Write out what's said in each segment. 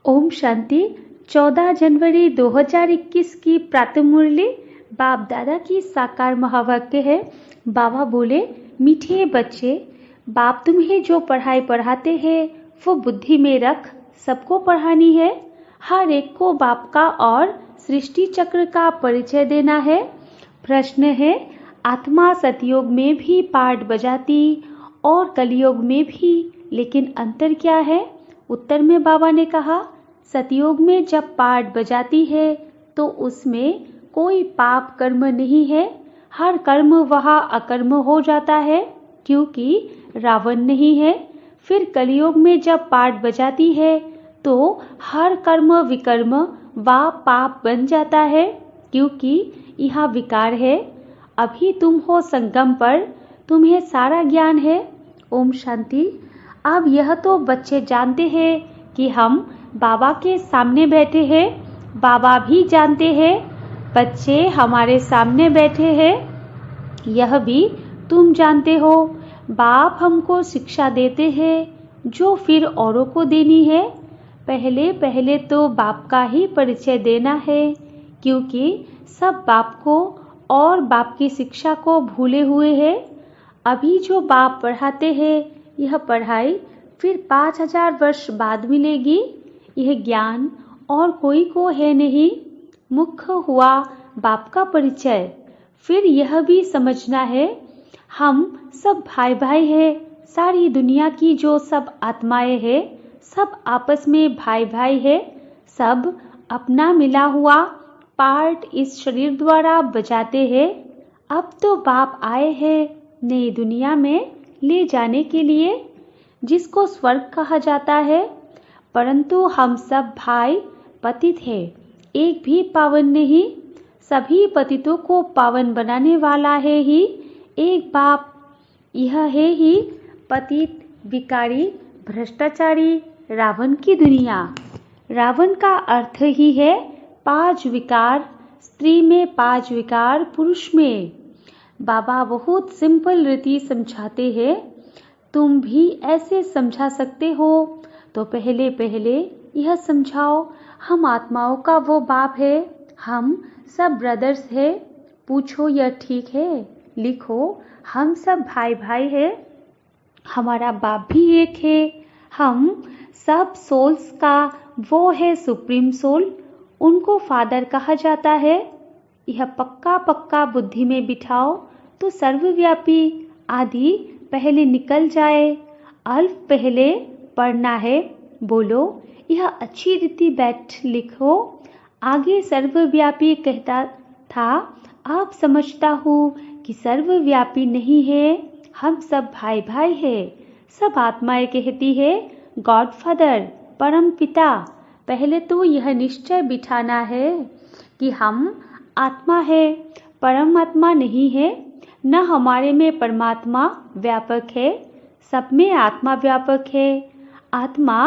ओम शांति। 14 जनवरी 2021 की प्रातः मुरली बाप दादा की साकार महावाक्य है। बाबा बोले, मीठे बच्चे, बाप तुम्हें जो पढ़ाई पढ़ाते हैं वो बुद्धि में रख, सबको पढ़ानी है। हर एक को बाप का और सृष्टि चक्र का परिचय देना है। प्रश्न है, आत्मा सतयुग में भी पाठ बजाती और कलयुग में भी, लेकिन अंतर क्या है? उत्तर में बाबा ने कहा, सतयुग में जब पाठ बजाती है तो उसमें कोई पाप कर्म नहीं है। हर कर्म वहाँ अकर्म हो जाता है क्योंकि रावण नहीं है। फिर कलयुग में जब पाठ बजाती है तो हर कर्म विकर्म व पाप बन जाता है क्योंकि यह विकार है। अभी तुम हो संगम पर, तुम्हें सारा ज्ञान है। ओम शांति। अब यह तो बच्चे जानते हैं कि हम बाबा के सामने बैठे हैं। बाबा भी जानते हैं बच्चे हमारे सामने बैठे हैं। यह भी तुम जानते हो। बाप हमको शिक्षा देते हैं जो फिर औरों को देनी है। पहले पहले तो बाप का ही परिचय देना है क्योंकि सब बाप को और बाप की शिक्षा को भूले हुए हैं। अभी जो बाप पढ़ाते हैं यह पढ़ाई फिर 5000 वर्ष बाद मिलेगी। यह ज्ञान और कोई को है नहीं। मुख्य हुआ बाप का परिचय। फिर यह भी समझना है हम सब भाई भाई हैं। सारी दुनिया की जो सब आत्माएं हैं सब आपस में भाई भाई है। सब अपना मिला हुआ पार्ट इस शरीर द्वारा बजाते हैं। अब तो बाप आए हैं नई दुनिया में ले जाने के लिए जिसको स्वर्ग कहा जाता है। परंतु हम सब भाई पतित हैं, एक भी पावन नहीं। सभी पतितों को पावन बनाने वाला है ही एक बाप। यह है ही पतित, विकारी, भ्रष्टाचारी रावण की दुनिया। रावण का अर्थ ही है 5 विकार, स्त्री में 5 विकार, पुरुष में। बाबा बहुत सिंपल रीति समझाते हैं। तुम भी ऐसे समझा सकते हो तो पहले पहले यह समझाओ, हम आत्माओं का वो बाप है, हम सब ब्रदर्स है। पूछो यह ठीक है? लिखो, हम सब भाई भाई है, हमारा बाप भी एक है। हम सब सोल्स का वो है सुप्रीम सोल, उनको फादर कहा जाता है। यह पक्का पक्का बुद्धि में बिठाओ तो सर्वव्यापी आदि पहले निकल जाए। अल्फ पहले पढ़ना है। बोलो, यह अच्छी रीति बैठ लिखो। आगे सर्वव्यापी कहता था, अब समझता हूँ कि सर्वव्यापी नहीं है, हम सब भाई भाई है। सब आत्माएं कहती है गॉड फादर, परम पिता। पहले तो यह निश्चय बिठाना है कि हम आत्मा है, परमात्मा नहीं है। न हमारे में परमात्मा व्यापक है, सब में आत्मा व्यापक है। आत्मा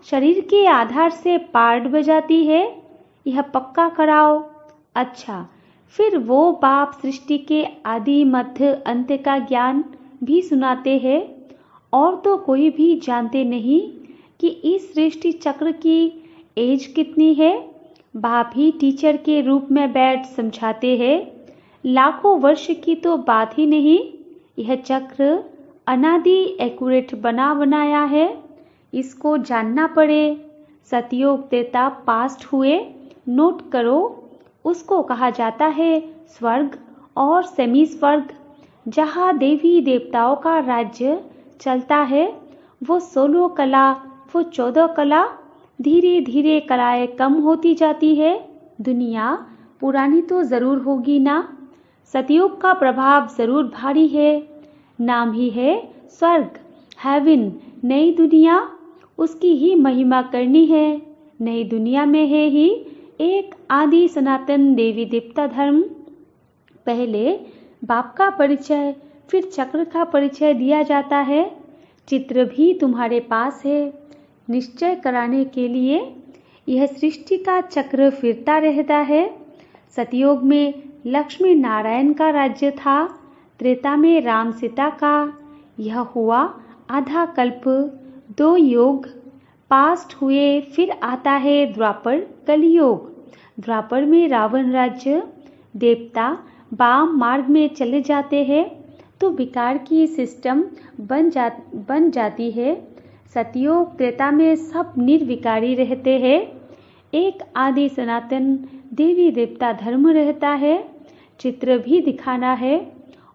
शरीर के आधार से पार्ट बजाती है, यह पक्का कराओ। अच्छा, फिर वो बाप सृष्टि के आदि मध्य अंत का ज्ञान भी सुनाते हैं। और तो कोई भी जानते नहीं कि इस सृष्टि चक्र की एज कितनी है। बाप ही टीचर के रूप में बैठ समझाते हैं। लाखों वर्ष की तो बात ही नहीं। यह चक्र अनादि एक्यूरेट बना बनाया है, इसको जानना पड़े। सतयुग त्रेता पास्ट हुए, नोट करो। उसको कहा जाता है स्वर्ग और सेमी स्वर्ग, जहाँ देवी देवताओं का राज्य चलता है। वो 16 कला, वो 14 कला, धीरे धीरे कलाएं कम होती जाती है। दुनिया पुरानी तो जरूर होगी ना। सतयुग का प्रभाव जरूर भारी है। नाम ही है स्वर्ग, हेवन, नई दुनिया। उसकी ही महिमा करनी है। नई दुनिया में है ही एक आदि सनातन देवी देवता धर्म। पहले बाप का परिचय, फिर चक्र का परिचय दिया जाता है। चित्र भी तुम्हारे पास है निश्चय कराने के लिए। यह सृष्टि का चक्र फिरता रहता है। सतयुग में लक्ष्मी नारायण का राज्य था, त्रेता में राम सीता का। यह हुआ आधा कल्प, 2 युग, पास्ट हुए, फिर आता है द्वापर कलयुग। द्वापर में रावण राज्य, देवता वाम मार्ग में चले जाते हैं तो विकार की सिस्टम बन जाती है। सतयुग त्रेता में सब निर्विकारी रहते हैं। एक आदि सनातन देवी देवता धर्म रहता है। चित्र भी दिखाना है,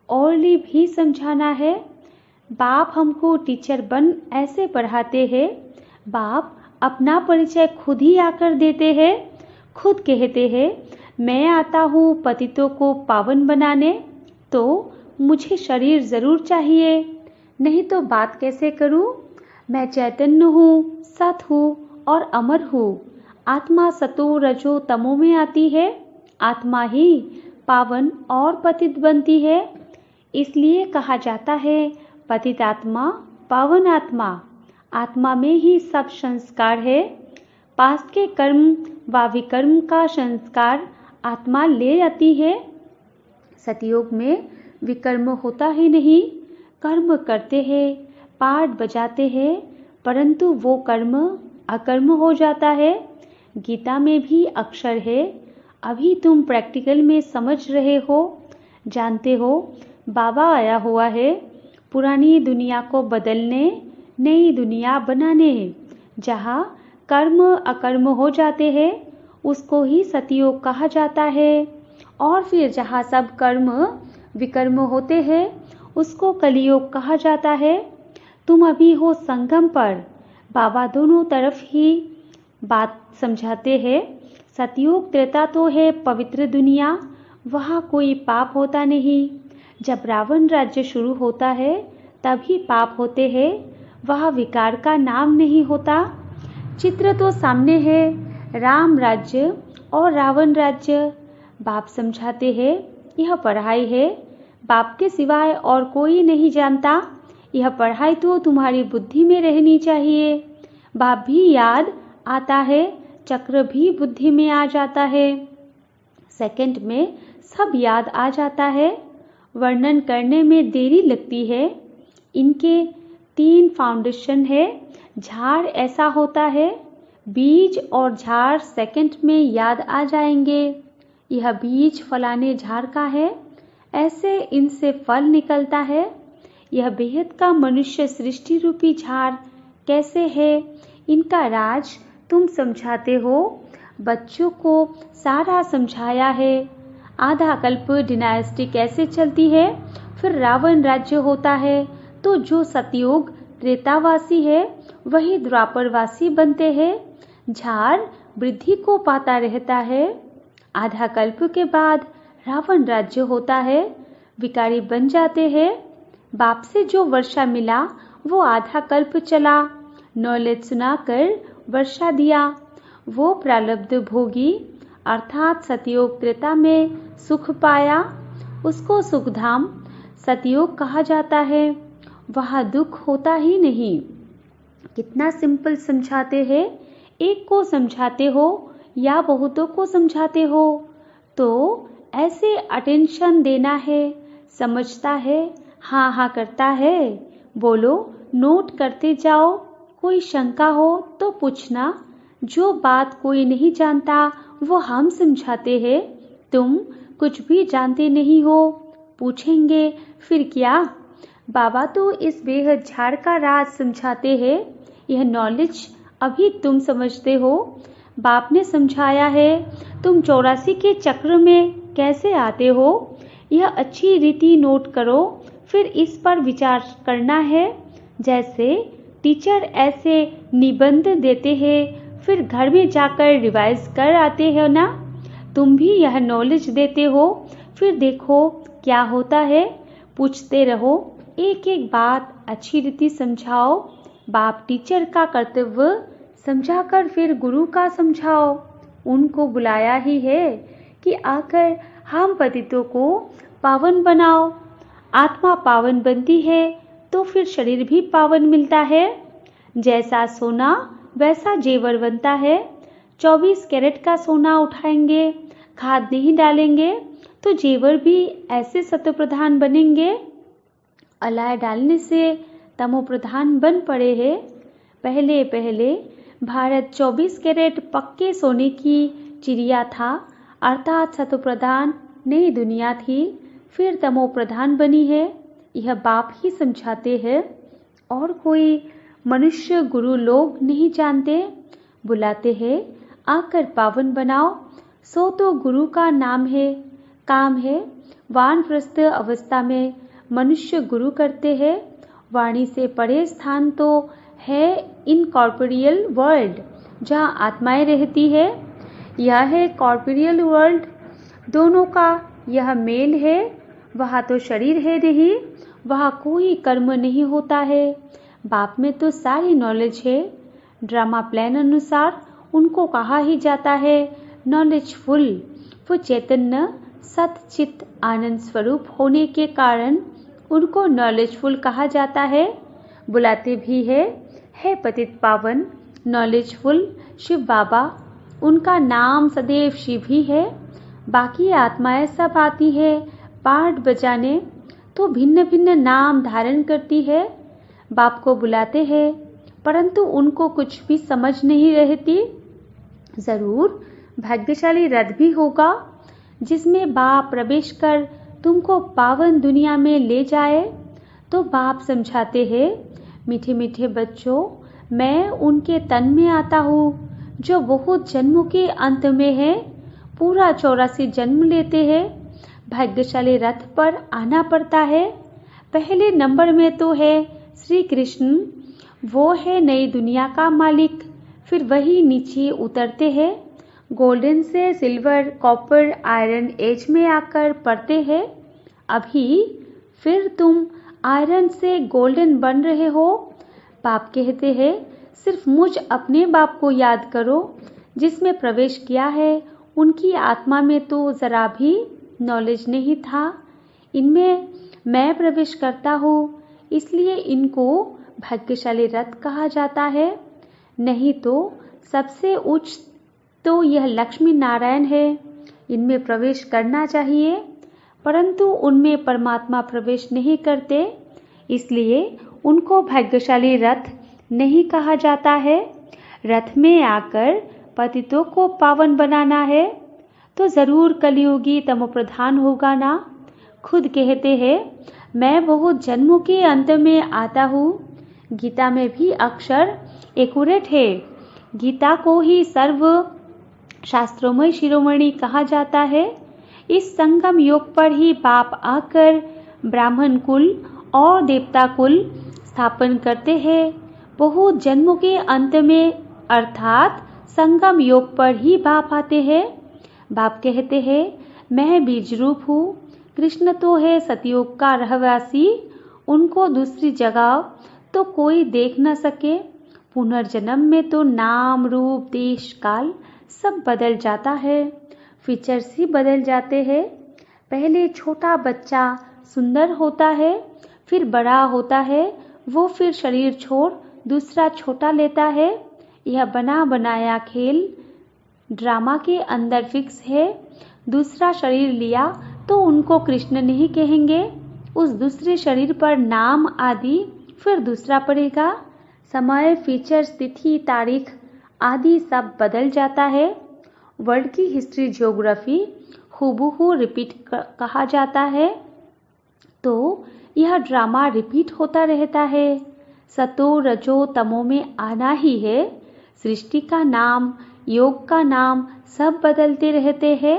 औरली भी समझाना है। बाप हमको टीचर बन ऐसे पढ़ाते हैं। बाप अपना परिचय खुद ही आकर देते हैं। खुद कहते हैं, मैं आता हूँ पतितों को पावन बनाने, तो मुझे शरीर जरूर चाहिए, नहीं तो बात कैसे करूँ। मैं चैतन्य हूँ, सत हूँ और अमर हूँ। आत्मा सतो रजो तमो में आती है। आत्मा ही पावन और पतित बनती है। इसलिए कहा जाता है पतित आत्मा पावन आत्मा। आत्मा में ही सब संस्कार है। पास्ट के कर्म व विकर्म का संस्कार आत्मा ले आती है। सतयुग में विकर्म होता ही नहीं। कर्म करते हैं, पाठ बजाते हैं, परंतु वो कर्म अकर्म हो जाता है। गीता में भी अक्षर है। अभी तुम प्रैक्टिकल में समझ रहे हो, जानते हो बाबा आया हुआ है पुरानी दुनिया को बदलने, नई दुनिया बनाने। जहाँ कर्म अकर्म हो जाते हैं उसको ही सतयुग कहा जाता है। और फिर जहाँ सब कर्म विकर्म होते हैं उसको कलियुग कहा जाता है। तुम अभी हो संगम पर। बाबा दोनों तरफ ही बात समझाते हैं। सतयुग त्रेता तो है पवित्र दुनिया, वहाँ कोई पाप होता नहीं। जब रावण राज्य शुरू होता है तभी पाप होते हैं, वहाँ विकार का नाम नहीं होता। चित्र तो सामने है, राम राज्य और रावण राज्य। बाप समझाते हैं यह पढ़ाई है, बाप के सिवाय और कोई नहीं जानता। यह पढ़ाई तो तुम्हारी बुद्धि में रहनी चाहिए। बाप भी याद आता है, चक्र भी बुद्धि में आ जाता है। सेकंड में सब याद आ जाता है। वर्णन करने में देरी लगती है। इनके 3 फाउंडेशन है। झाड़ ऐसा होता है, बीज और झाड़ सेकंड में याद आ जाएंगे। यह बीज फलाने झाड़ का है, ऐसे इनसे फल निकलता है। यह बेहद का मनुष्य सृष्टि रूपी झाड़ कैसे है, इनका राज तुम समझाते हो। बच्चों को सारा समझाया है। आधा कल्प डिनाइस्टी कैसे चलती है, फिर रावण राज्य होता है, तो जो सतयुग त्रेतावासी है वही द्वापरवासी बनते हैं। झाड़ वृद्धि को पाता रहता है। आधा कल्प के बाद रावण राज्य होता है, विकारी बन जाते हैं। बाप से जो वर्षा मिला वो आधा कल्प चला। नॉलेज सुनाकर वर्षा दिया। वो प्रारब्ध भोगी अर्थात सतयुग त्रेता में सुख पाया, उसको सुखधाम सतयुग कहा जाता है। वहाँ दुख होता ही नहीं। कितना सिंपल समझाते हैं। एक को समझाते हो या बहुतों को समझाते हो तो ऐसे अटेंशन देना है। समझता है, हाँ हाँ करता है, बोलो, नोट करते जाओ। कोई शंका हो तो पूछना। जो बात कोई नहीं जानता वो हम समझाते हैं। तुम कुछ भी जानते नहीं हो, पूछेंगे फिर क्या। बाबा तो इस बेहद झाड़ का राज समझाते हैं। यह नॉलेज अभी तुम समझते हो। बाप ने समझाया है तुम 84 के चक्र में कैसे आते हो। यह अच्छी रीति नोट करो, फिर इस पर विचार करना है। जैसे टीचर ऐसे निबंध देते हैं, फिर घर में जाकर रिवाइज कर आते हो ना। तुम भी यह नॉलेज देते हो, फिर देखो क्या होता है। पूछते रहो, एक एक बात अच्छी रीति समझाओ। बाप टीचर का कर्तव्य समझाकर फिर गुरु का समझाओ। उनको बुलाया ही है कि आकर हम पतितों को पावन बनाओ। आत्मा पावन बनती है तो फिर शरीर भी पावन मिलता है। जैसा सोना वैसा जेवर बनता है। 24 कैरेट का सोना उठाएंगे, खाद नहीं डालेंगे तो जेवर भी ऐसे सत्वप्रधान बनेंगे। अलाय डालने से तमो प्रधान बन पड़े हैं। पहले पहले भारत 24 कैरेट पक्के सोने की चिड़िया था, अर्थात सतोप्रधान नई दुनिया थी, फिर तमो प्रधान बनी है। यह बाप ही समझाते हैं और कोई मनुष्य गुरु लोग नहीं जानते। बुलाते हैं आकर पावन बनाओ, सो तो गुरु का नाम है, काम है। वानप्रस्थ अवस्था में मनुष्य गुरु करते हैं। वाणी से परे स्थान तो है इनकॉर्पोरियल वर्ल्ड, जहाँ आत्माएं रहती है। यह है कॉर्पोरियल वर्ल्ड, दोनों का यह मेल है। वहाँ तो शरीर है नहीं, वहाँ कोई कर्म नहीं होता है। बाप में तो सारी नॉलेज है। ड्रामा प्लान अनुसार उनको कहा ही जाता है नॉलेजफुल। वो चैतन्य सतचित आनंद स्वरूप होने के कारण उनको नॉलेजफुल कहा जाता है। बुलाते भी है पतित पावन नॉलेजफुल शिव बाबा। उनका नाम सदैव शिव ही है। बाकी आत्माएं सब आती है पाठ बजाने, तो भिन्न भिन्न नाम धारण करती है। बाप को बुलाते हैं परंतु उनको कुछ भी समझ नहीं रहती। जरूर भाग्यशाली रथ भी होगा जिसमें बाप प्रवेश कर तुमको पावन दुनिया में ले जाए। तो बाप समझाते हैं, मीठे मीठे बच्चों, मैं उनके तन में आता हूँ जो बहुत जन्मों के अंत में है। पूरा 84 जन्म लेते हैं। भाग्यशाली रथ पर आना पड़ता है। पहले नंबर में तो है श्री कृष्ण, वो है नई दुनिया का मालिक। फिर वही नीचे उतरते हैं, गोल्डन से सिल्वर कॉपर आयरन एज में आकर पड़ते हैं। अभी फिर तुम आयरन से गोल्डन बन रहे हो। बाप कहते हैं, सिर्फ मुझ अपने बाप को याद करो जिसमें प्रवेश किया है। उनकी आत्मा में तो जरा भी नॉलेज नहीं था। इनमें मैं प्रवेश करता हूँ, इसलिए इनको भाग्यशाली रथ कहा जाता है। नहीं तो सबसे उच्च तो यह लक्ष्मी नारायण है। इनमें प्रवेश करना चाहिए परंतु उनमें परमात्मा प्रवेश नहीं करते, इसलिए उनको भाग्यशाली रथ नहीं कहा जाता है। रथ में आकर पतितों को पावन बनाना है तो जरूर कलियुगी तमोप्रधान होगा ना। खुद कहते हैं, मैं बहुत जन्मों के अंत में आता हूँ। गीता में भी अक्षर एक्यूरेट है। गीता को ही सर्व शास्त्रोमय शिरोमणि कहा जाता है। इस संगम योग पर ही बाप आकर ब्राह्मण कुल और देवता कुल स्थापन करते हैं। बहुत जन्मों के अंत में अर्थात संगम योग पर ही बाप आते हैं। बाप कहते हैं, मैं बीज रूप हूँ। कृष्ण तो है सतयुग का रहवासी, उनको दूसरी जगह तो कोई देख न सके। पुनर्जन्म में तो नाम रूप देश काल सब बदल जाता है, फीचर्स ही बदल जाते हैं। पहले छोटा बच्चा सुंदर होता है, फिर बड़ा होता है, वो फिर शरीर छोड़ दूसरा छोटा लेता है। यह बना बनाया खेल ड्रामा के अंदर फिक्स है। दूसरा शरीर लिया तो उनको कृष्ण नहीं कहेंगे। उस दूसरे शरीर पर नाम आदि फिर दूसरा पड़ेगा। समय, फीचर्स, तिथि, तारीख आदि सब बदल जाता है। वर्ल्ड की हिस्ट्री ज्योग्राफी हूबहू रिपीट कहा जाता है, तो यह ड्रामा रिपीट होता रहता है। सतो रजो तमो में आना ही है। सृष्टि का नाम, योग का नाम सब बदलते रहते हैं।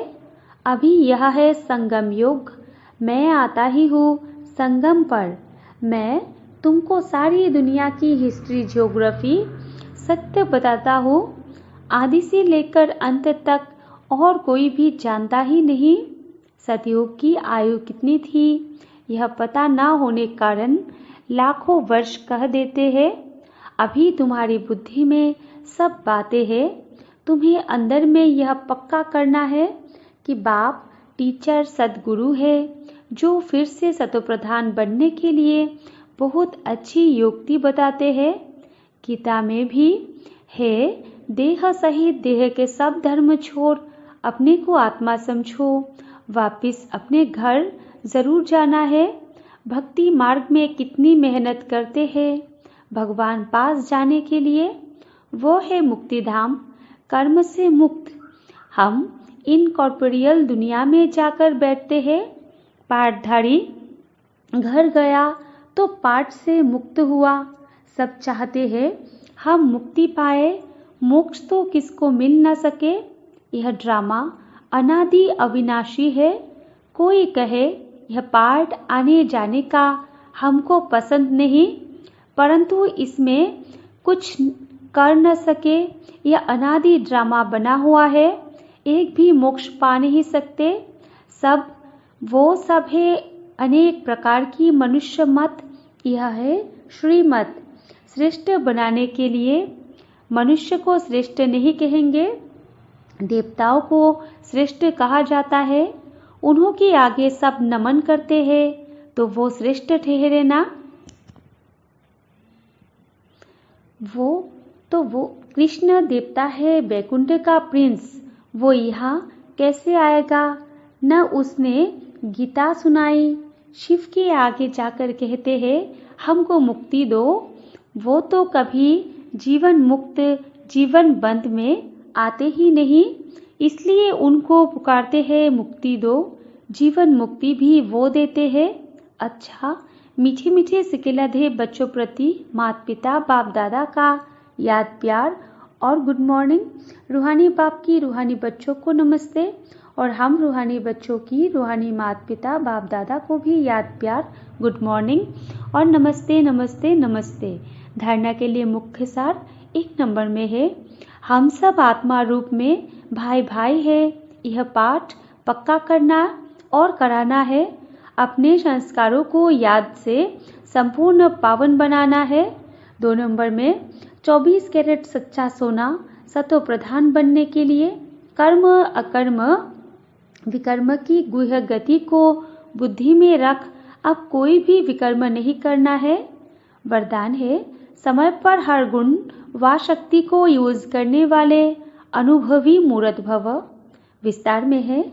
अभी यह है संगम योग। मैं आता ही हूँ संगम पर। मैं तुमको सारी दुनिया की हिस्ट्री ज्योग्राफी सत्य बताता हूँ। आदि से लेकर अंत तक और कोई भी जानता ही नहीं। सतयुग की आयु कितनी थी यह पता ना होने कारण लाखों वर्ष कह देते हैं। अभी तुम्हारी बुद्धि में सब बातें हैं। तुम्हें अंदर में यह पक्का करना है कि बाप टीचर सदगुरु है, जो फिर से सतोप्रधान बनने के लिए बहुत अच्छी युक्ति बताते हैं। गीता में भी है, देह सहित देह के सब धर्म छोड़ अपने को आत्मा समझो, वापिस अपने घर जरूर जाना है। भक्ति मार्ग में कितनी मेहनत करते हैं भगवान पास जाने के लिए। वो है मुक्तिधाम, कर्म से मुक्त। हम इन कॉर्पोरियल दुनिया में जाकर बैठते हैं। पाठधारी घर गया तो पाठ से मुक्त हुआ। सब चाहते हैं हम मुक्ति पाए, मोक्ष तो किसको मिल न सके। यह ड्रामा अनादि अविनाशी है। कोई कहे यह पाठ आने जाने का हमको पसंद नहीं, परंतु इसमें कुछ कर न सके। यह अनादि ड्रामा बना हुआ है, एक भी मोक्ष पा नहीं सकते। सब है अनेक प्रकार की मनुष्य मत। यह है श्रीमत। श्रेष्ठ बनाने के लिए मनुष्य को श्रेष्ठ नहीं कहेंगे, देवताओं को श्रेष्ठ कहा जाता है। उन्हों के आगे सब नमन करते हैं तो वो श्रेष्ठ ठहरे ना। वो कृष्ण देवता है, वैकुंठ का प्रिंस। वो यहाँ कैसे आएगा? न उसने गीता सुनाई। शिव के आगे जाकर कहते हैं हमको मुक्ति दो। वो तो कभी जीवन मुक्त जीवन बंद में आते ही नहीं, इसलिए उनको पुकारते हैं मुक्ति दो। जीवन मुक्ति भी वो देते हैं। अच्छा, मीठे मीठे सिकेलाधे बच्चों प्रति माता पिता बाप दादा का याद प्यार और गुड मॉर्निंग। रूहानी बाप की रूहानी बच्चों को नमस्ते, और हम रूहानी बच्चों की रूहानी माता पिता बाप दादा को भी याद प्यार, गुड मॉर्निंग और नमस्ते नमस्ते नमस्ते। धारणा के लिए मुख्य सार 1 नंबर में है, हम सब आत्मा रूप में भाई भाई है। यह पाठ पक्का करना और कराना है। अपने संस्कारों को याद से संपूर्ण पावन बनाना है। 2 नंबर में 24 कैरेट सच्चा सोना सतो प्रधान बनने के लिए कर्म अकर्म विकर्म की गुह्य गति को बुद्धि में रख अब कोई भी विकर्म नहीं करना है। वरदान है, समय पर हर गुण व शक्ति को यूज करने वाले अनुभवी मूर्त भव। विस्तार में है,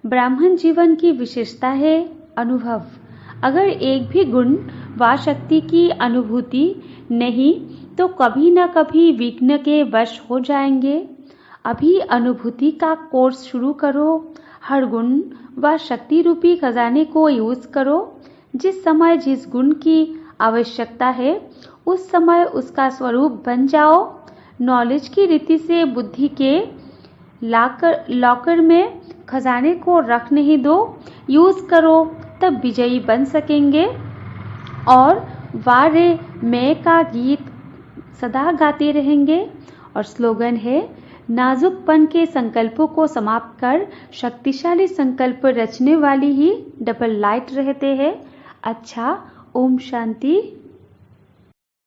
ब्राह्मण जीवन की विशेषता है अनुभव। अगर एक भी गुण व शक्ति की अनुभूति नहीं तो कभी न कभी विघ्न के वश हो जाएंगे। अभी अनुभूति का कोर्स शुरू करो। हर गुण व शक्ति रूपी खजाने को यूज करो। जिस समय जिस गुण की आवश्यकता है उस समय उसका स्वरूप बन जाओ। नॉलेज की रीति से बुद्धि के लॉकर में खजाने को रख नहीं दो, यूज करो, तब विजयी बन सकेंगे। और वारे मैं का गीत सदा गाते रहेंगे। और स्लोगन है, नाजुकपन के संकल्पों को समाप्त कर शक्तिशाली संकल्प रचने वाली ही डबल लाइट रहते हैं। अच्छा, ओम शांति।